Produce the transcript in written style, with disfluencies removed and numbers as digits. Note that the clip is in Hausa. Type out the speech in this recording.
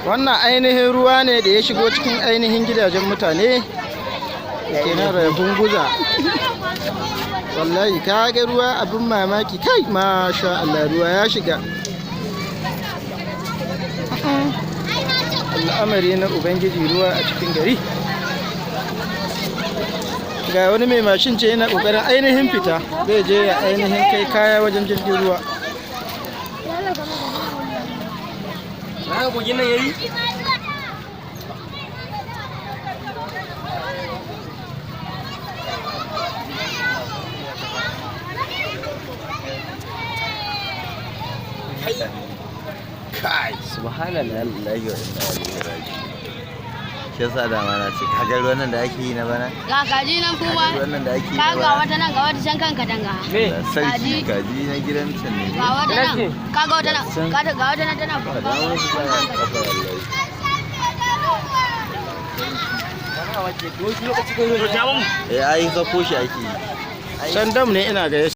wannan ainihin ruwa ne da ya shigo cikin ainihin gidajen mutane da ke nan rafin guza. Wallahi ka ga ruwa abin mamaki, kai masha Allah, ruwa ya shiga. Al'amari na ubangiji, ruwa a cikin gari. Ga wani mai mashin ce yana kokarin ainihin fita, zai je ya ainihin kai kaya wajen jirgin ruwa. Kai subhanallahi wa inna ilaihi raji'un. Shi yasa da ma na ce kaga ruwan nan da ake yi na bana, Ga kaji nan kuma. ruwan nan da ake yi Ka na ga bana. wata nan, ga wata can kan katanga. Sarki kaji na gidan can ne. Ga wata nan. Ka ga wata nan. Ga wata nan tana Ba da wani su tsaya a kafa wallahi. Ai sako shi ake yi. Can dam ne ina ga